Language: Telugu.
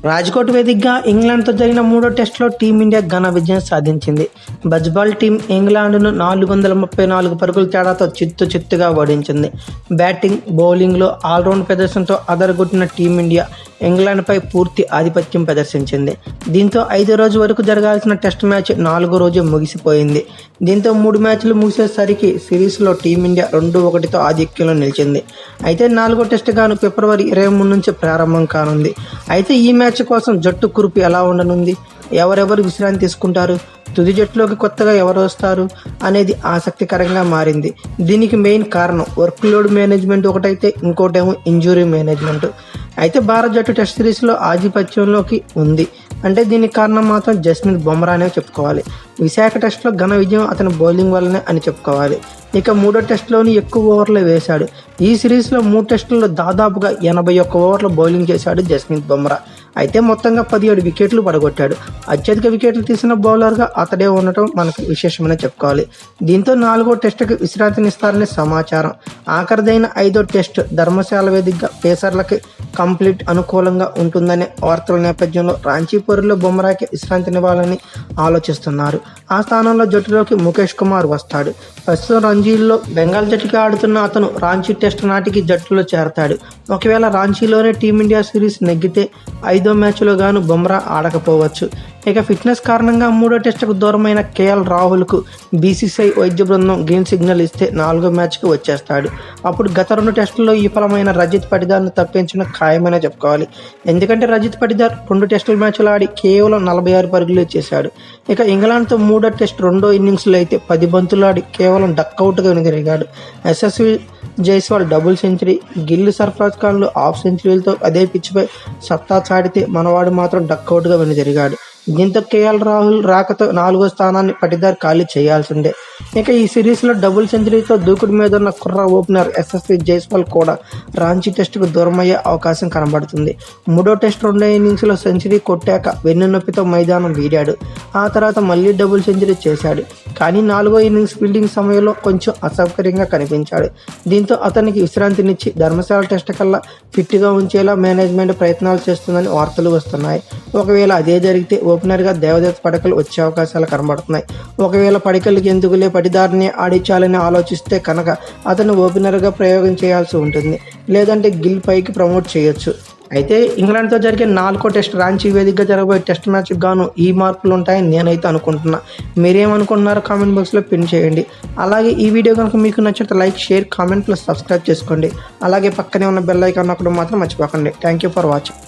రాజ్కోట్ వేదికగా ఇంగ్లాండ్తో జరిగిన మూడో టెస్టులో టీమిండియా ఘన విజయం సాధించింది. బజ్బాల్ టీం ఇంగ్లాండ్ను 434 పరుగుల తేడాతో చిత్తుగా ఓడించింది. బ్యాటింగ్, బౌలింగ్లో ఆల్రౌండ్ ప్రదర్శనతో అదరగొట్టిన టీమిండియా ఇంగ్లాండ్పై పూర్తి ఆధిపత్యం ప్రదర్శించింది. దీంతో 5వ రోజు వరకు జరగాల్సిన టెస్ట్ మ్యాచ్ 4వ రోజు ముగిసిపోయింది. దీంతో 3 మ్యాచ్లు ముగిసేసరికి సిరీస్లో టీమిండియా 2-1తో ఆధిక్యంలో నిలిచింది. అయితే 4వ టెస్ట్ గాను ఫిబ్రవరి 23 నుంచి ప్రారంభం కానుంది. అయితే ఈ మ్యాచ్ కోసం జట్టు కురుపు ఎలా ఉండనుంది, ఎవరెవరు విశ్రాంతి తీసుకుంటారు, తుది జట్టులోకి కొత్తగా ఎవరు వస్తారు అనేది ఆసక్తికరంగా మారింది. దీనికి మెయిన్ కారణం వర్క్ లోడ్ మేనేజ్మెంట్ ఒకటైతే, ఇంకోటేమో ఇంజురీ మేనేజ్మెంట్. అయితే భారత జట్టు టెస్ట్ సిరీస్లో ఆధిపత్యంలోకి ఉంది అంటే దీనికి కారణం మాత్రం జస్ప్రీత్ బుమ్రా అనే చెప్పుకోవాలి. విశాఖ టెస్ట్లో ఘన విజయం అతని బౌలింగ్ వల్లనే అని చెప్పుకోవాలి. ఇక 3వ టెస్ట్లోని ఎక్కువ ఓవర్లు వేశాడు. ఈ సిరీస్లో 3 టెస్టుల్లో దాదాపుగా 81 ఓవర్లు బౌలింగ్ చేశాడు జస్ప్రీత్ బుమ్రా. అయితే మొత్తంగా 17 వికెట్లు పడగొట్టాడు. అత్యధిక వికెట్లు తీసిన బౌలర్గా అతడే ఉండటం మనకు విశేషమని చెప్పుకోవాలి. దీంతో 4వ టెస్టుకి విశ్రాంతినిస్తారని సమాచారం. ఆఖరిదైన 5వ టెస్ట్ ధర్మశాల వేదికగా పేసర్లకి కంప్లీట్ అనుకూలంగా ఉంటుందనే వార్తల నేపథ్యంలో రాంచీ పోరులో బుమ్రాకి విశ్రాంతినివ్వాలని ఆలోచిస్తున్నారు. ఆ స్థానంలో జట్టులోకి ముఖేష్ కుమార్ వస్తాడు. ప్రస్తుతం రంజీల్లో బెంగాల్ జట్టుకి ఆడుతున్న అతను రాంచీ టెస్ట్ నాటికి జట్టులో చేరతాడు. ఒకవేళ రాంచీలోనే టీమిండియా సిరీస్ నెగ్గితే 5వ మ్యాచ్లో గాను బుమ్రా ఆడకపోవచ్చు. ఇక ఫిట్నెస్ కారణంగా 3వ టెస్టుకు దూరమైన కేఎల్ రాహుల్కు బీసీసీఐ వైద్య బృందం గ్రీన్ సిగ్నల్ ఇస్తే 4వ మ్యాచ్కి వచ్చేస్తాడు. అప్పుడు గత 2 టెస్టుల్లో విఫలమైన రజిత్ పటిదార్ను తప్పించడం ఖాయమనే చెప్పుకోవాలి. ఎందుకంటే రజిత్ పటిదార్ 2 టెస్టుల మ్యాచ్లు ఆడి కేవలం 46 పరుగులు చేశాడు. ఇక ఇంగ్లాండ్తో 3వ టెస్ట్ 2వ ఇన్నింగ్స్లో అయితే 10 బంతులు ఆడి కేవలం డక్అవుట్గా వెనుదిరిగాడు. యశస్వి జైస్వాల్ డబుల్ సెంచరీ, గిల్ సర్ఫరాజ్ ఖాన్లు హాఫ్ సెంచరీలతో అదే పిచ్పై సత్తా చాటితే మనవాడు మాత్రం డక్అవుట్గా వెనుదిరిగాడు. దీంతో కేఎల్ రాహుల్ రాకతో 4వ స్థానాన్ని పటిదార్ ఖాళీ చేయాల్సిందే. ఇక ఈ సిరీస్లో డబుల్ సెంచరీతో దూకుడు మీద ఉన్న కుర్ర ఓపెనర్ యశస్వి జైస్వాల్ కూడా రాంచీ టెస్టుకు దూరమయ్యే అవకాశం కనబడుతుంది. 3వ టెస్ట్ 2వ ఇన్నింగ్స్లో సెంచరీ కొట్టాక వెన్నునొప్పితో మైదానం వీడాడు. ఆ తర్వాత మళ్ళీ డబుల్ సెంచరీ చేశాడు. కానీ 4వ ఇన్నింగ్స్ ఫీల్డింగ్ సమయంలో కొంచెం అసౌకర్యంగా కనిపించాడు. దీంతో అతనికి విశ్రాంతినిచ్చి ధర్మశాల టెస్ట్ కల్లా ఫిట్గా ఉంచేలా మేనేజ్మెంట్ ప్రయత్నాలు చేస్తుందని వార్తలు వస్తున్నాయి. ఒకవేళ అదే జరిగితే ఓపెనర్గా దేవదత్ పడిక్కల్ వచ్చే అవకాశాలు కనబడుతున్నాయి. ఒకవేళ పడిక్కల్కి ఎందుకులే పటిదార్ని ఆడించాలని ఆలోచిస్తే కనుక అతను ఓపెనర్గా ప్రయోగం చేయాల్సి ఉంటుంది. లేదంటే గిల్ పైకి ప్రమోట్ చేయొచ్చు. అయితే ఇంగ్లాండ్తో జరిగే 4వ టెస్ట్ రాంచీ వేదికగా జరగబోయే టెస్ట్ మ్యాచ్కి గాను ఈ మార్పులు ఉంటాయని నేనైతే అనుకుంటున్నా. మీరేమనుకుంటున్నారో కామెంట్ బాక్స్లో పిన్ చేయండి. అలాగే ఈ వీడియో కనుక మీకు నచ్చితే like, share, comment plus subscribe చేసుకోండి. అలాగే పక్కనే ఉన్న బెల్ ఐకాన్ నొక్కడం మాత్రం మర్చిపోకండి. Thank you for watching.